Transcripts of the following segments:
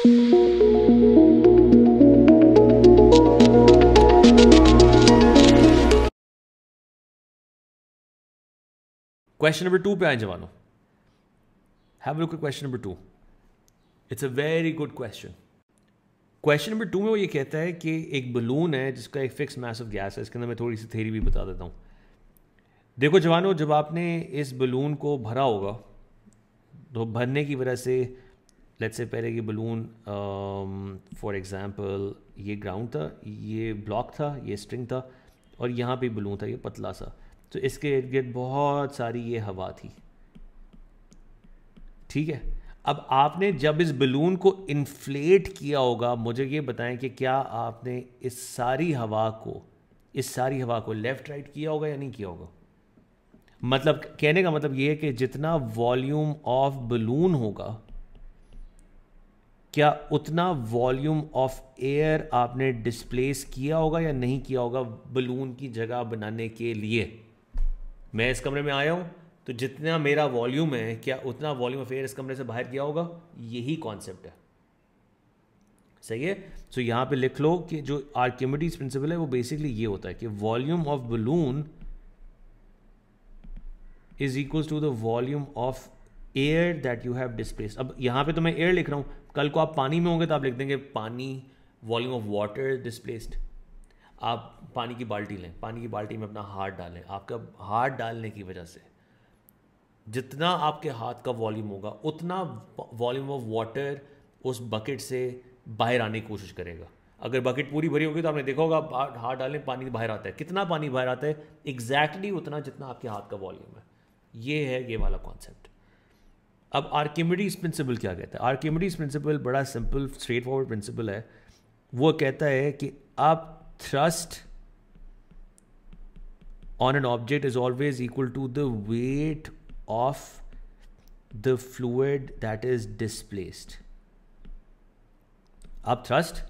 Question number 2 पे आए जवानों, have a look eight question number 2. It's a very good question. Question number 2 में वो ये कहता है कि एक बलून है जिसका एक फिक्स मास ऑफ गैस है. इसके अंदर मैं थोड़ी सी थ्योरी भी बता देता हूँ. देखो जवानों, जब आपने इस बलून को भरा होगा तो भरने की वजह से लेट्स से पहले कि बलून फॉर एग्जांपल ये ग्राउंड था, ये ब्लॉक था, ये स्ट्रिंग था और यहाँ पे बलून था, ये पतला सा. तो इसके इर्द गिर्द बहुत सारी ये हवा थी. ठीक है. अब आपने जब इस बलून को इन्फ्लेट किया होगा, मुझे ये बताएं कि क्या आपने इस सारी हवा को लेफ्ट राइट किया होगा या नहीं किया होगा. मतलब कहने का मतलब ये है कि जितना वॉल्यूम ऑफ बलून होगा, क्या उतना वॉल्यूम ऑफ एयर आपने डिस्प्लेस किया होगा या नहीं किया होगा बलून की जगह बनाने के लिए. मैं इस कमरे में आया हूं तो जितना मेरा वॉल्यूम है, क्या उतना वॉल्यूम ऑफ एयर इस कमरे से बाहर किया होगा. यही कॉन्सेप्ट है. सही है. सो यहां पे लिख लो कि जो आर्किमिडीज प्रिंसिपल है वो बेसिकली ये होता है कि volume of balloon is equal to the volume of air that you have displaced. अब यहाँ पे तो मैं एयर लिख रहा हूँ, कल को आप पानी में होंगे तो आप लिख देंगे पानी, वॉल्यूम ऑफ वाटर डिस्प्लेस्ड. आप पानी की बाल्टी लें, पानी की बाल्टी में अपना हाथ डालें. आपका हाथ डालने की वजह से जितना आपके हाथ का वॉल्यूम होगा उतना वॉल्यूम ऑफ वाटर उस बकेट से बाहर आने की कोशिश करेगा. अगर बकेट पूरी भरी होगी तो आपने देखा होगा हाथ डालें पानी बाहर आता है. कितना पानी बाहर आता है? एग्जैक्टली उतना जितना आपके हाथ का वॉल्यूम है. ये है ये वाला कॉन्सेप्ट. अब आर्किमिडीज प्रिंसिपल क्या कहता है? आर्किमिडीज प्रिंसिपल बड़ा सिंपल स्ट्रेट फॉरवर्ड प्रिंसिपल है. वो कहता है कि आप thrust on an object is always equal to the weight of the fluid that is displaced. Up thrust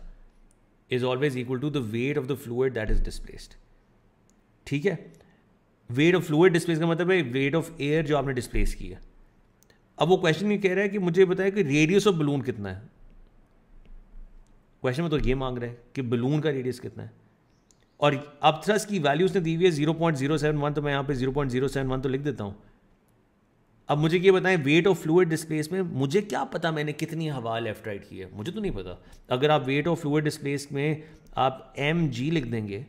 is always equal to the weight of the fluid that is displaced. ठीक है. weight of fluid displaced का मतलब है weight of air जो आपने displace की है. अब वो क्वेश्चन ये कह रहा है कि मुझे बताया कि रेडियस ऑफ बलून कितना है. क्वेश्चन में तो ये मांग रहा है कि बलून का रेडियस कितना है. और अब थ्रस्ट की वैल्यू उसने दी हुई है 0.071, तो मैं यहाँ पे 0.071 तो लिख देता हूँ. अब मुझे ये बताएं वेट ऑफ फ्लूइड डिस्प्लेस में मुझे क्या पता मैंने कितनी हवा लेफ्ट राइट की है, मुझे तो नहीं पता. अगर आप वेट ऑफ फ्लूइड डिस्प्लेस में आप mg लिख देंगे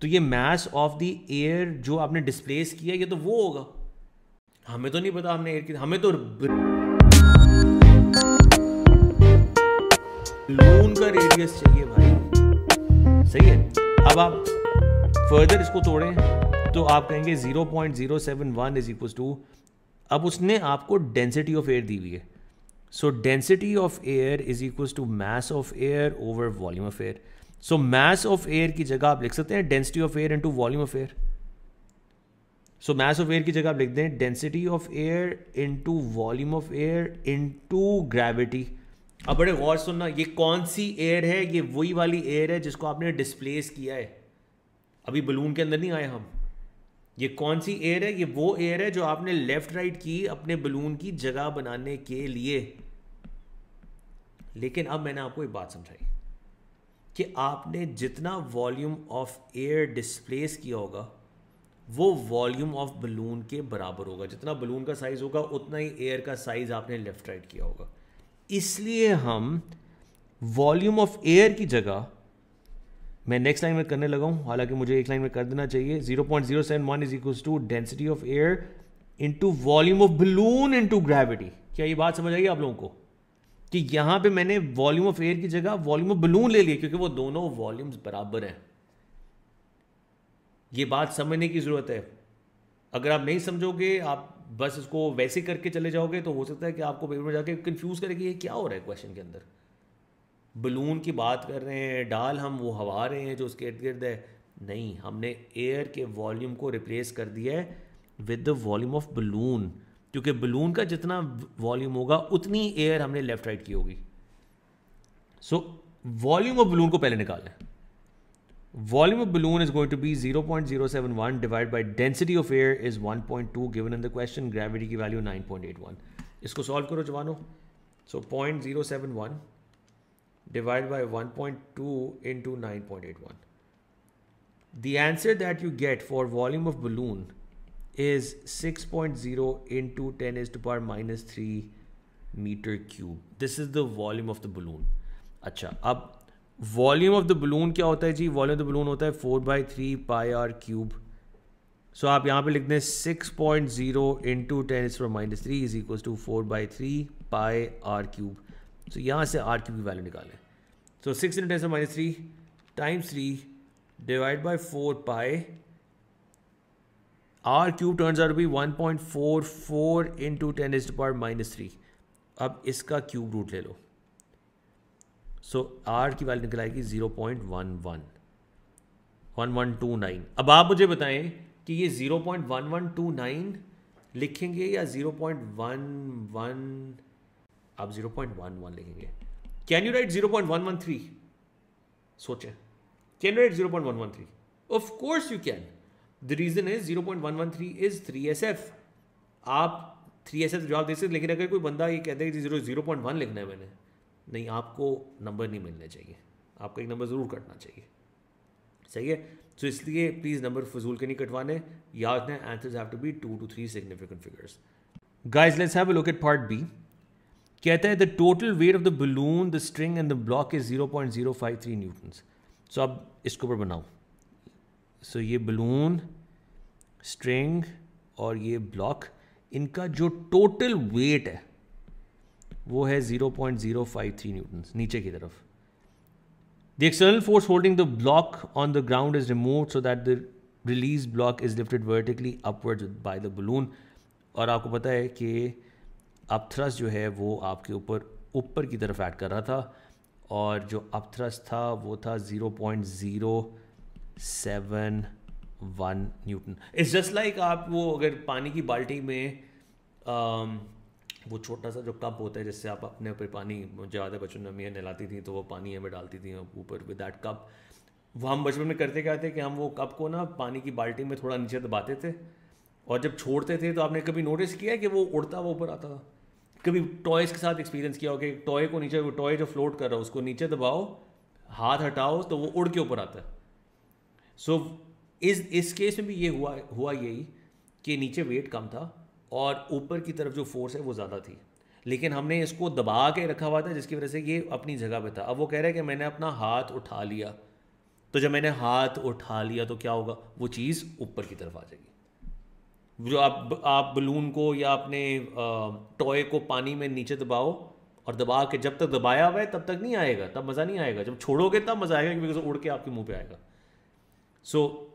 तो ये मास ऑफ द एयर जो आपने डिस्प्लेस किया ये तो वो होगा. हमें तो नहीं पता हमने एयर की, हमें तो बलून का रेडियस चाहिए भाई. सही है. अब आप फर्दर इसको तोड़ें तो आप कहेंगे 0.071 इज इक्वल टू, अब उसने आपको डेंसिटी ऑफ एयर दी हुई है. So density of air is equal to mass of air over volume of air. So mass of air की जगह आप लिख सकते हैं density of air into volume of air. So mass of air की जगह आप लिख दें density of air into volume of air into gravity. अब बड़े गौर सुनना, ये कौन सी एयर है? ये वही वाली एयर है जिसको आपने डिस्प्लेस किया है. अभी बलून के अंदर नहीं आए हम. ये कौन सी एयर है? ये वो एयर है जो आपने लेफ्ट राइट की अपने बलून की जगह बनाने के लिए. लेकिन अब मैंने आपको एक बात समझाई कि आपने जितना वॉल्यूम ऑफ एयर डिस्प्लेस किया होगा वो वॉल्यूम ऑफ बलून के बराबर होगा. जितना बलून का साइज होगा उतना ही एयर का साइज आपने लेफ्ट राइट किया होगा. इसलिए हम वॉल्यूम ऑफ एयर की जगह, मैं नेक्स्ट लाइन में करने लगा हूं, हालांकि मुझे एक लाइन में कर देना चाहिए, 0.071 is equal to density of air into volume of balloon into gravity. क्या ये बात समझ आई आप लोगों को कि यहां पे मैंने वॉल्यूम ऑफ एयर की जगह वॉल्यूम ऑफ बलून ले लिया क्योंकि वो दोनों वॉल्यूम्स बराबर हैं. ये बात समझने की जरूरत है. अगर आप नहीं समझोगे, आप बस इसको वैसे करके चले जाओगे तो हो सकता है कि आपको पेपर में जाके कंफ्यूज करेगी ये क्या हो रहा है क्वेश्चन के अंदर. बलून की बात कर रहे हैं, डाल हम वो हवा रहे हैं जो उसके इर्द गिर्द है. नहीं, हमने एयर के वॉल्यूम को रिप्लेस कर दिया है with the volume of balloon, क्योंकि बलून का जितना वॉल्यूम होगा उतनी एयर हमने लेफ्ट राइट की होगी. सो वॉल्यूम ऑफ बलून को पहले निकाल लें. Volume of balloon is going to be 0.071 divided by density of air is 1.2 given in the question. Gravity की value 9.81. इसको solve करो जवानों. So 0.071 divided by 1.2 into 9.81. The answer that you get for volume of balloon is 6.0 into 10 raised to the power minus 3 meter cube. This is the volume of the balloon. अच्छा, अब volume of the balloon क्या होता है जी? Volume of the balloon होता है 4/3 pi r cube. So आप यहाँ पे लिख दें 6.0 into 10 raised to the power minus 3 is equals to 4/3 pi r cube. So यहाँ से r cube की वैल्यू निकालें. So 6 into 10 to the minus 3 times 3 divided by 4 pi. R cube turns out to be 1.44 into 10 raised to the power minus 3. अब इसका cube root ले लो. सो R की value निकल आएगी 0.1129. अब आप मुझे बताएं कि ये 0.1129 लिखेंगे या 0.11, आप 0.11 लिखेंगे. Can you write 0.113? सोचें, can you write 0.113? Of course you can. The reason is 0.113 is 3SF. आप 3SF जवाब दे सकते, लेकिन अगर कोई बंदा ये कहता है कि 0.1 लिखना है मैंने, नहीं, आपको नंबर नहीं मिलने चाहिए, आपको एक नंबर ज़रूर कटना चाहिए. सही है. तो इसलिए प्लीज़ नंबर फजूल के नहीं कटवाने. याद रखना, answers have to be 2 to 3 significant figures. Guys, let's have a look at part B. कहता है the total weight of the balloon, the string and the block is 0.053 newtons. So अब इसके ऊपर बनाओ. सो ये बलून, स्ट्रिंग और ये block, इनका जो टोटल वेट है वो है 0.053 न्यूटन्स. नीचे की तरफ the external force holding the block on the ground is removed so that the released block is lifted vertically upwards by the balloon. और आपको पता है कि अपथ्रस्ट जो है वो आपके ऊपर की तरफ ऐड कर रहा था, और जो अपथ्रस्ट था वो था 0.071 न्यूटन. इट्स जस्ट लाइक आप वो अगर पानी की बाल्टी में वो छोटा सा जो कप होता है जिससे आप अपने ऊपर पानी, मुझे याद है बचपन में अम्मियाँ नहलाती थी तो वो पानी हमें डालती थी ऊपर विद दैट कप. वो हम बचपन में करते क्या थे कि हम वो कप को ना पानी की बाल्टी में थोड़ा नीचे दबाते थे, और जब छोड़ते थे तो आपने कभी नोटिस किया कि वो उड़ता हुआ ऊपर आता था? कभी टॉयज़ के साथ एक्सपीरियंस किया हो कि टॉय को नीचे, टॉय जो फ्लोट कर रहा हो उसको नीचे दबाओ, हाथ हटाओ तो वो उड़ के ऊपर आता है. सो इस केस में भी ये हुआ यही कि नीचे वेट कम था और ऊपर की तरफ जो फोर्स है वो ज़्यादा थी, लेकिन हमने इसको दबा के रखा हुआ था जिसकी वजह से ये अपनी जगह पे था. अब वो कह रहा है कि मैंने अपना हाथ उठा लिया, तो जब मैंने हाथ उठा लिया तो क्या होगा? वो चीज़ ऊपर की तरफ आ जाएगी. जो आप बलून को या अपने टॉय को पानी में नीचे दबाओ, और दबा के जब तक दबाया हुआ है तब तक नहीं आएगा, तब मज़ा नहीं आएगा. जब छोड़ोगे तब मज़ा आएगा क्योंकि उड़ के आपके मुँह पे आएगा. सो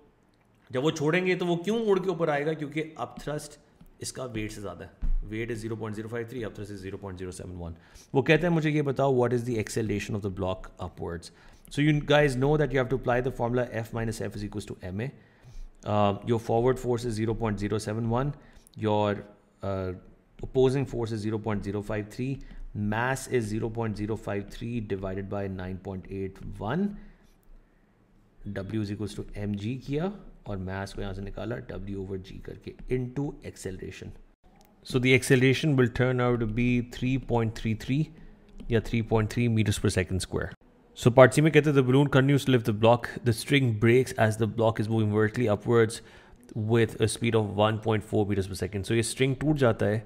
जब वो छोड़ेंगे तो वो क्यों उड़ के ऊपर आएगा? क्योंकि अपथ्रस्ट इसका वेट से ज़्यादा है. Weight is 0.053, upthrust is 0.071. वो कहते हैं मुझे ये बताओ what is the acceleration of the block upwards. So you guys know that you have to apply the formula F minus F is equals to ma. Your forward force is 0.071, your opposing force is 0.053, mass is 0.053 divided by 9.81, W is equals to mg किया और mass को यहाँ से निकाला W over g करके into acceleration. So the acceleration will turn out to be 3.33 या 3.3 meters per second square. So part C में कहते हैं the balloon continues to lift the block. The string breaks as the block is moving vertically upwards with a speed of 1.4 meters per second. So ये string टूट जाता है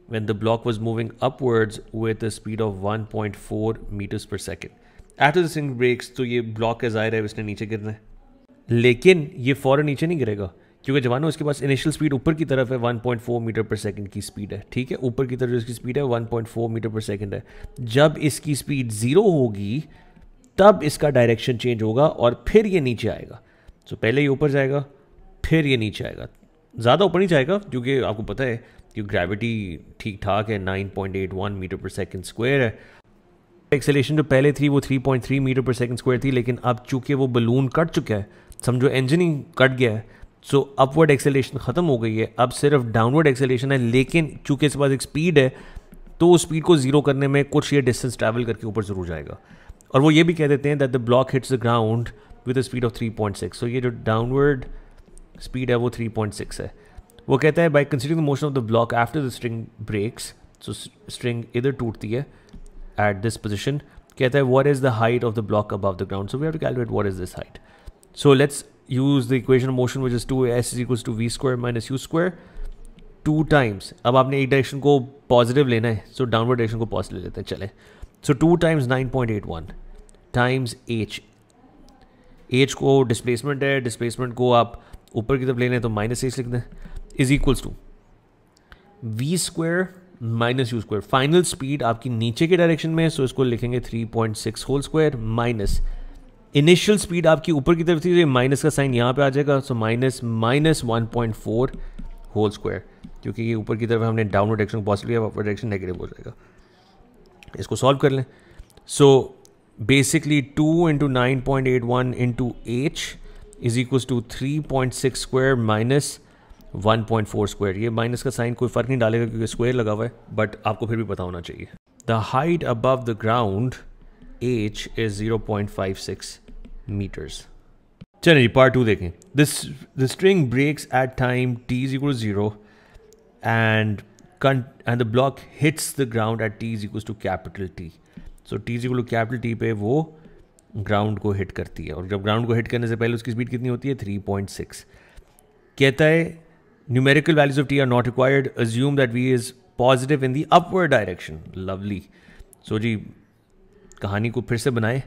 when the block was moving upwards with a speed of 1.4 meters per second. After the string breaks, तो ये block का ज़ाहिर है इसने नीचे गिरना है, लेकिन ये फ़ौरन नीचे नहीं गिरेगा क्योंकि जवानों उसके पास इनिशियल स्पीड ऊपर की तरफ है 1.4 मीटर पर सेकंड की स्पीड है. ठीक है, ऊपर की तरफ जो इसकी स्पीड है 1.4 मीटर पर सेकंड है. जब इसकी स्पीड 0 होगी तब इसका डायरेक्शन चेंज होगा और फिर ये नीचे आएगा. तो पहले ये ऊपर जाएगा, फिर ये नीचे आएगा. ज़्यादा ऊपर नहीं जाएगा क्योंकि आपको पता है कि ग्रेविटी ठीक ठाक है, 9.81 मीटर पर सेकंड स्क्वायर है. एक्सेलेरेशन जो पहले थी वो 3.3 मीटर पर सेकंड स्क्वायर थी, लेकिन अब चूंकि वो बलून कट चुका है, समझो इंजन ही कट गया है, सो अपवर्ड एक्सेलेरेशन ख़त्म हो गई है. अब सिर्फ डाउनवर्ड एक्सेलेरेशन है, लेकिन चूंकि इसके पास एक स्पीड है तो उस स्पीड को ज़ीरो करने में कुछ ये डिस्टेंस ट्रैवल करके ऊपर ज़रूर जाएगा. और वो ये भी कह देते हैं that the block hits the ground with a speed of 3.6. सो ये जो डाउनवर्ड स्पीड है वो 3.6 है. वो कहता है by considering the motion of the block after the string breaks, so string इधर टूटती है एट दिस पोजिशन, कहता है what is the height of the block above the ground, so we have to calculate what is this height. So let's use the equation of motion which is 2s is equals to v square minus u square 2 times. अब आपने एक direction को positive लेना है, सो downward direction को positive लेते हैं. चले, सो 2 टाइम्स 9.81 टाइम्स h को डिस्प्लेसमेंट है, डिस्प्लेसमेंट को आप ऊपर की तरफ लेने तो माइनस h लिख दें, is equals to v square minus u square. Final speed आपकी नीचे के डायरेक्शन में है, सो इसको लिखेंगे 3.6 whole square minus initial speed आपकी ऊपर की तरफ थी, माइनस का साइन यहाँ पे आ जाएगा, सो माइनस 1.4 होल स्क्वायर, क्योंकि ये ऊपर की तरफ हमने डाउनवर्ड डायरेक्शन पॉजिटिव लिया, अपर डायरेक्शन नेगेटिव हो जाएगा. इसको सॉल्व कर लें. So basically 2 into 9.81 into h is equals to 3.6 square minus 1.4 square. ये माइनस का साइन कोई फ़र्क नहीं डालेगा क्योंकि स्क्वायर लगा हुआ है, बट आपको फिर भी पता होना चाहिए. The height above the ground h is 0.56 metres. चलिए जी पार्ट 2 देखें. The string breaks at time t is equal to 0 and the block hits the ground at t is equals to capital T. So t is equal to capital T पे वो ground को hit करती है, और जब ground को hit करने से पहले उसकी स्पीड कितनी होती है 3.6. कहता है numerical values of t are not required, assume that v is positive in the upward direction. Lovely. So जी कहानी को फिर से बनाए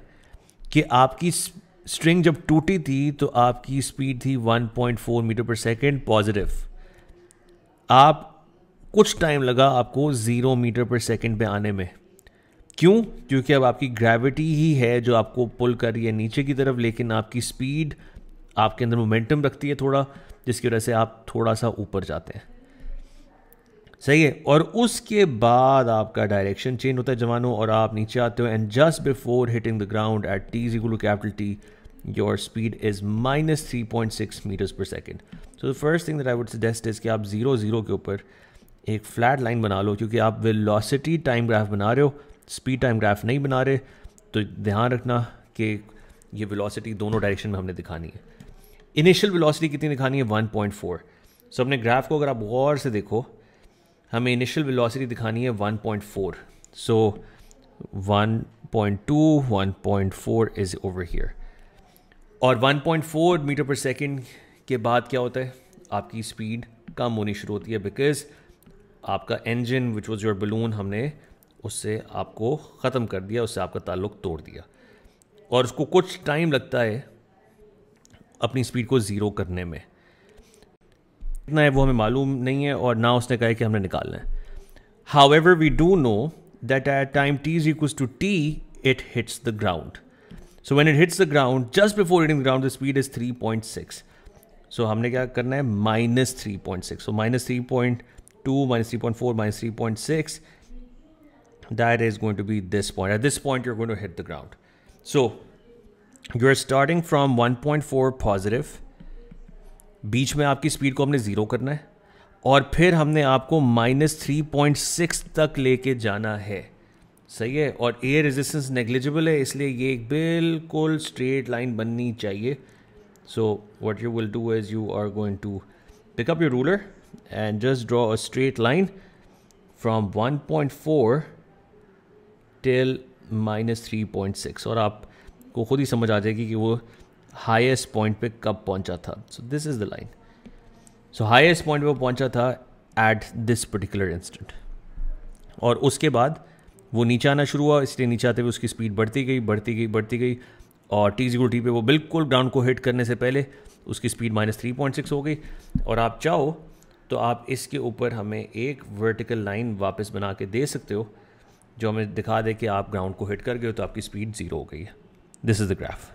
कि आपकी स्ट्रिंग जब टूटी थी तो आपकी स्पीड थी 1.4 मीटर पर सेकेंड पॉजिटिव. आप कुछ टाइम लगा आपको 0 मीटर पर सेकेंड पे आने में. क्यों? क्योंकि अब आपकी ग्रेविटी ही है जो आपको पुल कर रही है नीचे की तरफ, लेकिन आपकी स्पीड आपके अंदर मोमेंटम रखती है थोड़ा, जिसकी वजह से आप थोड़ा सा ऊपर जाते हैं. सही है. और उसके बाद आपका डायरेक्शन चेंज होता है जवानों, और आप नीचे आते हो, and just before hitting the ground at t is equal to capital T your speed is minus 3.6 metres per second. So the first thing that I would suggest is कि आप 0 के ऊपर एक फ्लैट लाइन बना लो, क्योंकि आप velocity time graph बना रहे हो, स्पीड टाइम ग्राफ नहीं बना रहे. तो ध्यान रखना कि ये वेलोसिटी दोनों डायरेक्शन में हमने दिखानी है. इनिशियल वेलोसिटी कितनी दिखानी है 1.4. सो अपने ग्राफ को अगर आप गौर से देखो, हमें इनिशियल वेलोसिटी दिखानी है 1.4. सो 1.2 1.4 इज ओवर हियर. और 1.4 मीटर पर सेकेंड के बाद क्या होता है, आपकी स्पीड कम होनी शुरू होती है, बिकॉज आपका engine which was your balloon हमने उससे आपको ख़त्म कर दिया, उससे आपका ताल्लुक़ तोड़ दिया, और उसको कुछ टाइम लगता है अपनी स्पीड को ज़ीरो करने में. कितना है वो हमें मालूम नहीं है, और ना उसने कहा है कि हमने निकालना है. However we do know that at time t is equals to t it hits the ground. So when it hits the ground, just before hitting the ground, the speed is 3.6. So हमने क्या करना है minus 3.6. So minus 3.2, minus 3.4, minus 3.6. That is going to be this point. At this point, you're going to hit the ground. So you're starting from 1.4 positive. बीच में आपकी speed को हमने zero करना है, और फिर हमने आपको minus 3.6 तक लेके जाना है. सही है. और एयर रेजिस्टेंस नेग्लिजिबल है, इसलिए ये एक बिल्कुल स्ट्रेट लाइन बननी चाहिए. So what you will do is you are going to pick up your ruler and just draw a straight line from 1.4 till minus 3.6, और आपको खुद ही समझ आ जाएगी कि वो हाईएस्ट पॉइंट पे कब पहुंचा था. So this is the line. So highest point पे वो पहुंचा था एट दिस पर्टिकुलर इंस्टेंट, और उसके बाद वो नीचे आना शुरू हुआ. इसलिए नीचे आते हुए उसकी स्पीड बढ़ती गई, और t इक्वल टी पे वो बिल्कुल ग्राउंड को हिट करने से पहले उसकी स्पीड minus 3.6 हो गई. और आप चाहो तो आप इसके ऊपर हमें एक वर्टिकल लाइन वापस बना के दे सकते हो, जो हमें दिखा दे कि आप ग्राउंड को हिट कर गए हो तो आपकी स्पीड ज़ीरो हो गई है. This is the graph.